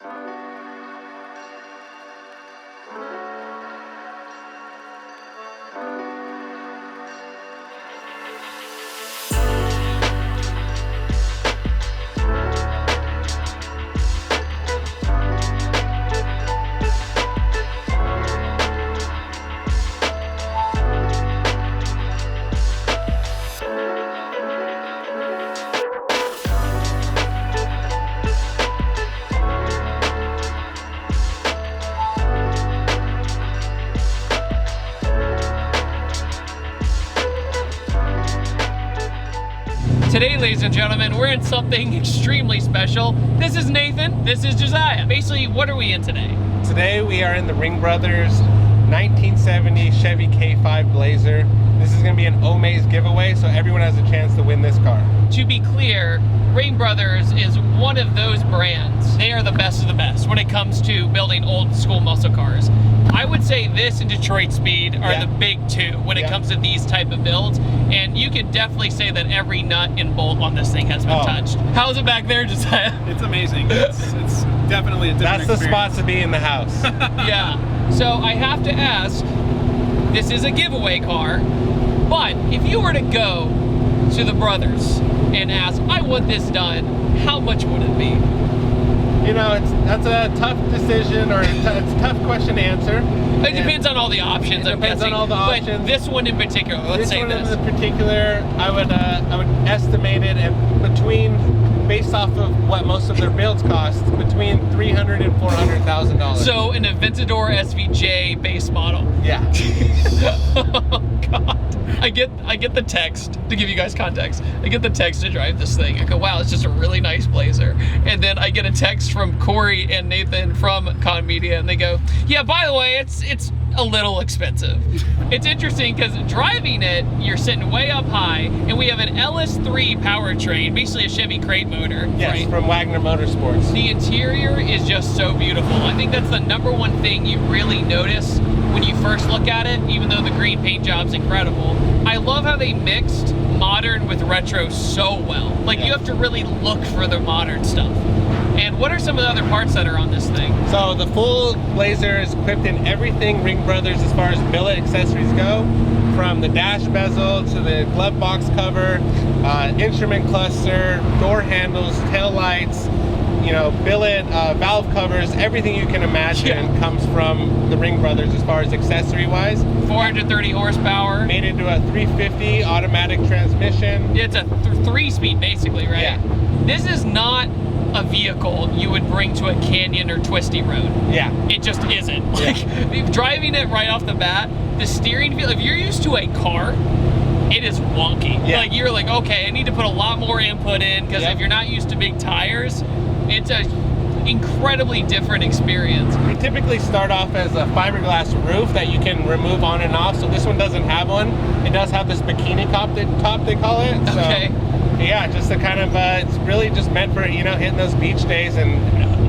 Today, ladies and gentlemen, we're in something extremely special. This is Nathan, this is Josiah. Basically, what are we in today? Today we are in the Ringbrothers 1970 Chevy K5 Blazer. This is going to be an Omaze giveaway, so everyone has a chance to win this car. To be clear, Ringbrothers is one of those brands. They are the best of the best when it comes to building old school muscle cars. I would say this and Detroit Speed are the big two when it comes to these type of builds, and you could definitely say that every nut and bolt on this thing has been touched. How's it back there, Josiah? It's amazing. It's definitely a different That's the spot to be in the house. Yeah. So I have to ask, this is a giveaway car, but if you were to go to the brothers and ask, I want this done, how much would it be? You know, that's a tough decision, or it's a tough question to answer. It depends on all the options. It depends on all the options. But this one in particular, let's say this. This one in particular, I would estimate it at based off of what most of their builds cost, between $300,000 and $400,000. So an Aventador SVJ base model. Yeah. Oh God. I get the text, to give you guys context, I get the text to drive this thing. I go, wow, it's just a really nice Blazer. And then I get a text from Corey and Nathan from Con Media, and they go, yeah, by the way, it's a little expensive. It's interesting because driving it, you're sitting way up high, and we have an LS3 powertrain, basically a Chevy crate motor. Yes, right? From Wagner Motorsports. The interior is just so beautiful. I think that's the #1 thing you really notice when you first look at it, even though the green paint job's incredible. I love how they mixed modern with retro so well. Like, you have to really look for the modern stuff. And what are some of the other parts that are on this thing? So the full Blazer is equipped in everything Ringbrothers as far as billet accessories go, from the dash bezel to the glove box cover, instrument cluster, door handles, tail lights, you know, billet, valve covers, everything you can imagine comes from the Ringbrothers as far as accessory wise. 430 horsepower. Made into a 350 automatic transmission. It's a 3-speed basically, right? Yeah. This is not a vehicle you would bring to a canyon or twisty road. Yeah. It just isn't. Like, driving it right off the bat, the steering feel, if you're used to a car, it is wonky. Yeah. Like, you're like, okay, I need to put a lot more input in, because if you're not used to big tires, it's a incredibly different experience. We typically start off as a fiberglass roof that you can remove on and off, so this one doesn't have one. It does have this bikini top, they call it. So, okay. Yeah, just a kind of, it's really just meant for, you know, hitting those beach days and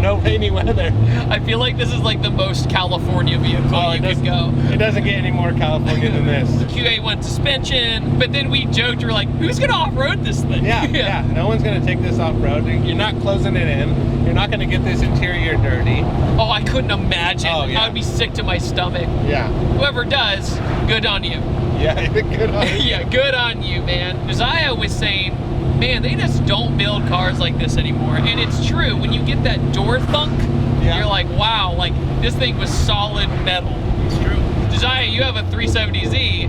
no rainy weather. I feel like this is like the most California vehicle you could go. It doesn't get any more California than this. QA1 suspension, but then we joked, we're like, who's gonna off-road this thing? Yeah, no one's gonna take this off-road. You're not closing it in. You're not gonna get this interior dirty. Oh, I couldn't imagine. Oh, yeah. I would be sick to my stomach. Yeah. Whoever does, good on you. Yeah, good on you. Yeah, good on you, man. Josiah was saying, man, they just don't build cars like this anymore. And it's true, when you get that door thunk, you're like, wow, like, this thing was solid metal. It's true. Josiah, you have a 370Z,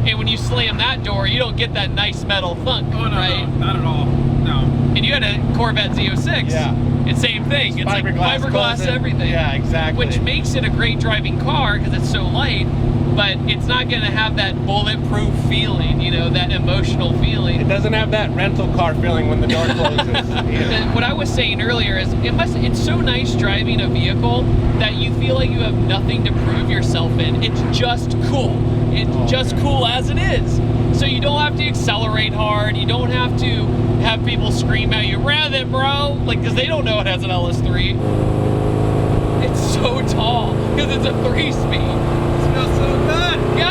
and when you slam that door, you don't get that nice metal thunk, right? No, not at all, no. And you had a Corvette Z06. Yeah. It's same thing. It's like fiberglass everything. Yeah, exactly. Which makes it a great driving car because it's so light, but it's not going to have that bulletproof feeling, you know, that emotional feeling. It doesn't have that rental car feeling when the door closes. What I was saying earlier is it's so nice driving a vehicle that you feel like you have nothing to prove yourself in. It's just cool. It's just cool as it is. So you don't have to accelerate hard. You don't have to have people scream at you, rev it, bro, like, because they don't know it has an LS3. It's so tall because it's a 3-speed. It smells so good. Go!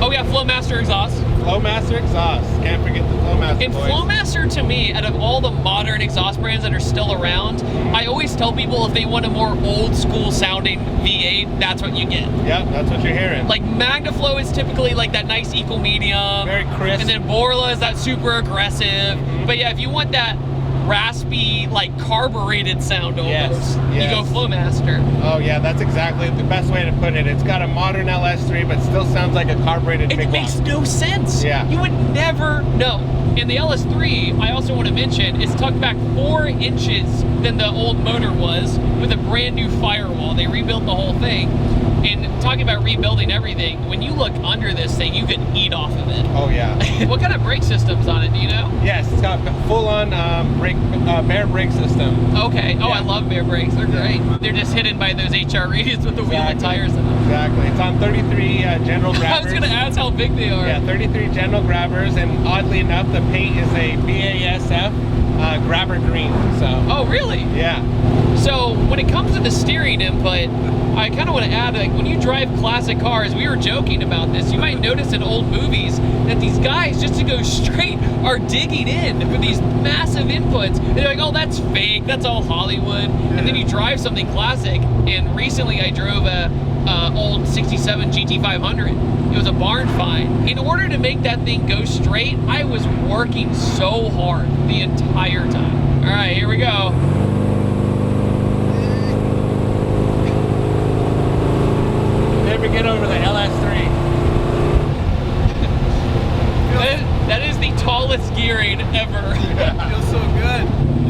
Oh yeah, Flowmaster exhaust. Flowmaster exhaust. Can't forget the Flowmaster And boys. Flowmaster, to me, out of all the modern exhaust brands that are still around, I always tell people if they want a more old school sounding V8, that's what you get. Yep, that's what you're hearing. Like MagnaFlow is typically like that nice eco medium. Very crisp. And then Borla is that super aggressive. But yeah, if you want that raspy, like carbureted sound almost, you go Flowmaster. Oh yeah, that's exactly the best way to put it. It's got a modern LS3, but still sounds like a carbureted It big makes block. no sense. Yeah. You would never know. In the LS3, I also want to mention, it's tucked back 4 inches than the old motor was with a brand new firewall. They rebuilt the whole thing. And talking about rebuilding everything, when you look under this thing, you could eat off of it. Oh yeah. What kind of brake system's on it, do you know? Yes, it's got full-on bare brake system. Okay. Oh, Yeah. I love bare brakes. They're great. They're just hidden by those HREs with the wheel and tires in them. Exactly. It's on 33 general grabbers. I was going to ask how big they are. Yeah, 33 general grabbers, and oddly enough, the paint is a BASF grabber green. So. Oh, really? Yeah. So when it comes to the steering input, I kind of want to add, like, when you drive classic cars, we were joking about this, you might notice in old movies that these guys, just to go straight, are digging in for these massive inputs. And they're like, oh, that's fake, that's all Hollywood. And then you drive something classic, and recently I drove a old 67 GT500. It was a barn find. In order to make that thing go straight, I was working so hard the entire time. All right, here we go. Never get over the LS3. That is the tallest gearing ever. Feels so good.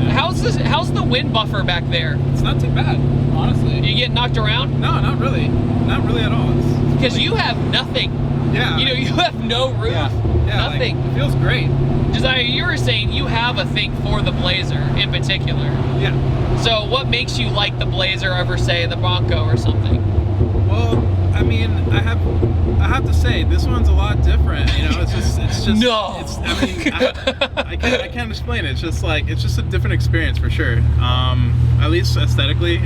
How's the wind buffer back there? It's not too bad, honestly. You get knocked around? No, not really. Not really at all. Because you have nothing. Yeah. You know, you have no roof. Yeah, Nothing. Like, it feels great. Josiah, you were saying you have a thing for the Blazer in particular. Yeah. So what makes you like the Blazer over, say, the Bronco or something? Well, I mean, I have to say this one's a lot different. You know, it's just. No. It's, I mean, I can't explain it. It's just like it's just a different experience for sure. At least aesthetically,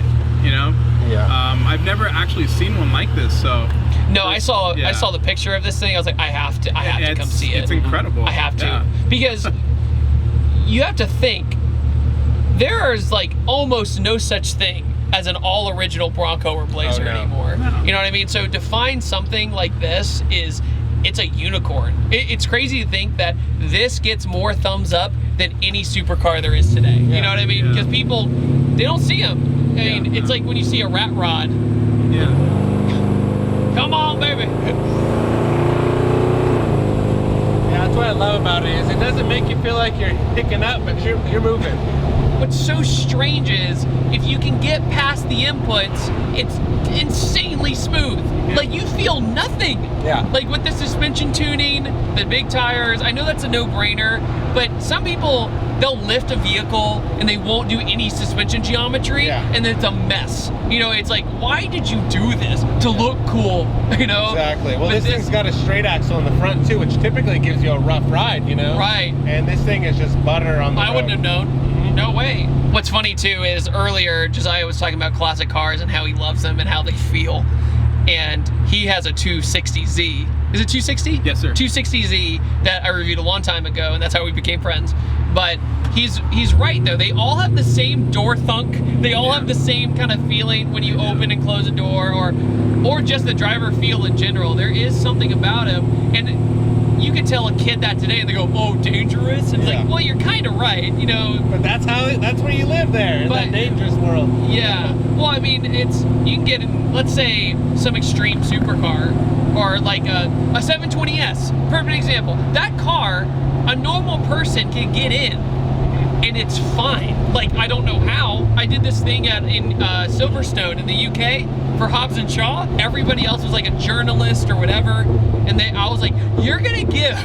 you know. Yeah. I've never actually seen one like this, so. No, I saw the picture of this thing. I was like, I have to come see it. It's incredible. I have to. Yeah. Because you have to think, there is like almost no such thing as an all original Bronco or Blazer anymore. No. You know what I mean? So to find something like this it's a unicorn. It's crazy to think that this gets more thumbs up than any supercar there is today. You know what I mean? Yeah. Because people, they don't see them. I mean, it's like when you see a rat rod. Yeah. Come on, baby. Yeah, that's what I love about it is it doesn't make you feel like you're picking up, but you're moving. What's so strange is if you can get past the inputs, it's insanely smooth. Like you feel nothing. Yeah. Like with the suspension tuning, the big tires, I know that's a no-brainer, but some people, they'll lift a vehicle and they won't do any suspension geometry and then it's a mess. You know, it's like, why did you do this? To look cool, you know? Exactly. Well, But this thing's got a straight axle in the front too, which typically gives you a rough ride, you know? Right. And this thing is just butter on the road. I wouldn't have known. No way. What's funny too is earlier Josiah was talking about classic cars and how he loves them and how they feel. And he has a 260Z. Is it 260? Yes, sir. 260Z that I reviewed a long time ago, and that's how we became friends. But he's right though. They all have the same door thunk. They all have the same kind of feeling when you open and close a door, or just the driver feel in general. There is something about him, and you could tell a kid that today and they go, oh, dangerous? And it's like, well, you're kind of right, you know. But that's where you live there, in that dangerous world. Yeah. Well, I mean, you can get in, let's say, some extreme supercar, or like a 720S, perfect example. That car, a normal person can get in, and it's fine. Like, I don't know how. I did this thing in Silverstone in the UK for Hobbs and Shaw. Everybody else was like a journalist or whatever, and I was like, you're gonna give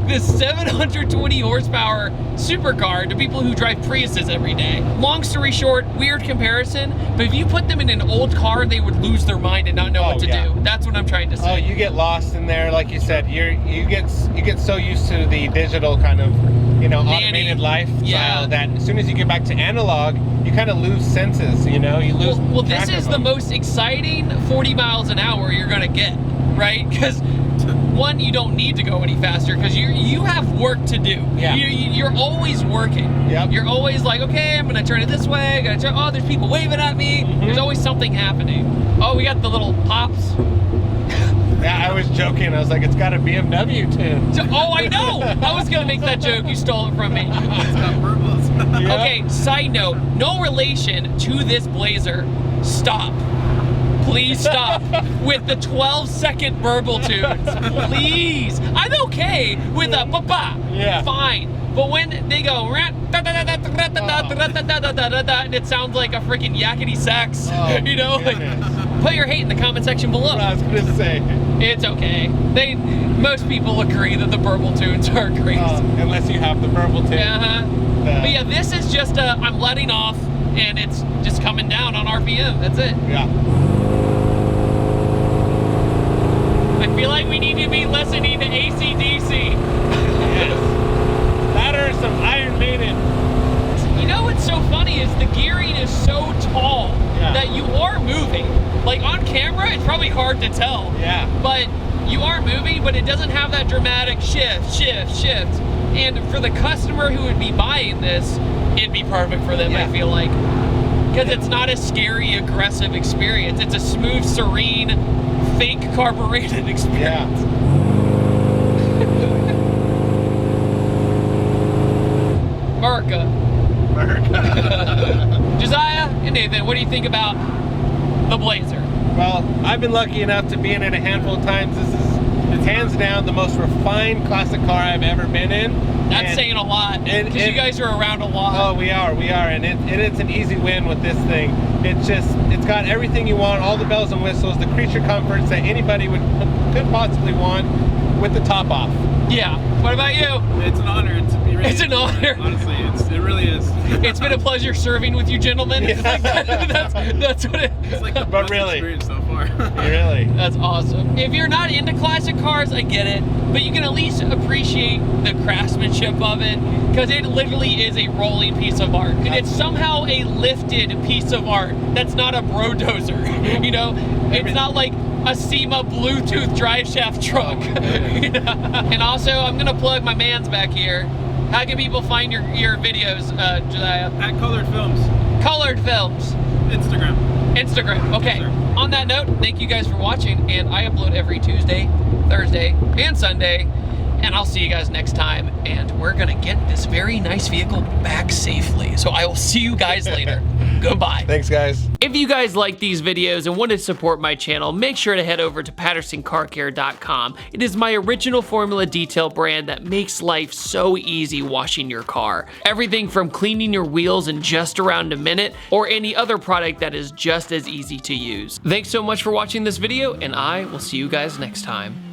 this 720 horsepower supercar to people who drive Priuses every day. Long story short, weird comparison, but if you put them in an old car, they would lose their mind and not know what to do. That's what I'm trying to say. Oh, you get lost in there, like you said. You get so used to the digital kind of, you know, automated lifestyle that as soon as you get back to analog, you kind of lose senses, you know, you lose Well, this track is of the them. most exciting 40 miles an hour you're gonna get, right? Because one, you don't need to go any faster because you have work to do. Yeah. You're always working. Yep. You're always like, okay, I'm gonna turn it this way. I'm gonna turn. Oh, there's people waving at me. There's always something happening. Oh, we got the little pops. Yeah, I was joking. I was like, it's got a BMW tune. Oh, I know. I was gonna make that joke. You stole it from me. It's got burbles. Yeah. Okay, side note, no relation to this Blazer. Stop. Please stop with the 12-second burble tunes. Please. I'm okay with a pa-pa. Yeah. Fine. But when they go and it sounds like a freaking yakety sax, Oh, you know? Like, goodness. put your hate in the comment section below. I was gonna say. It's okay. Most people agree that the burble tunes are great. Unless you have the verbal tune. But yeah, this is just I'm letting off and it's just coming down on RPM. That's it. Yeah. I feel like we need to be listening to AC/DC. Yes. That or some Iron Maiden. You know what's so funny is the gearing is so tall that you are moving. Like on camera, it's probably hard to tell. Yeah. But you are moving, but it doesn't have that dramatic shift. And for the customer who would be buying this, it'd be perfect for them, I feel like. Because it's not a scary, aggressive experience. It's a smooth, serene, fake carbureted experience. America. Josiah and Nathan, what do you think about the Blazer? Well, I've been lucky enough to be in it a handful of times. This is hands down the most refined classic car I've ever been in. That's saying a lot, because you guys are around a lot. Oh, we are, and it's an easy win with this thing. It's got everything you want, all the bells and whistles, the creature comforts that anybody could possibly want with the top off. Yeah. What about you? It's an honor to be raised. It's an honor. Honestly, it really is. It's been a pleasure serving with you gentlemen. It's like that's what it is. It's like the But best really. experience so far. Really. That's awesome. If you're not into classic cars, I get it, but you can at least appreciate the craftsmanship of it, because it literally is a rolling piece of art, and it's somehow a lifted piece of art. That's not a brodozer, you know. It's not like a SEMA Bluetooth drive shaft truck. You know? And also, I'm gonna plug my man's back here. How can people find your videos, Josiah? At Colored Films. Colored Films. Instagram. Okay. Yes, sir. On that note, thank you guys for watching, and I upload every Tuesday, Thursday, and Sunday, and I'll see you guys next time, and we're gonna get this very nice vehicle back safely. So I will see you guys later. Goodbye. Thanks, guys. If you guys like these videos and want to support my channel, make sure to head over to PattersonCarCare.com. It is my original formula detail brand that makes life so easy washing your car. Everything from cleaning your wheels in just around a minute, or any other product that is just as easy to use. Thanks so much for watching this video, and I will see you guys next time.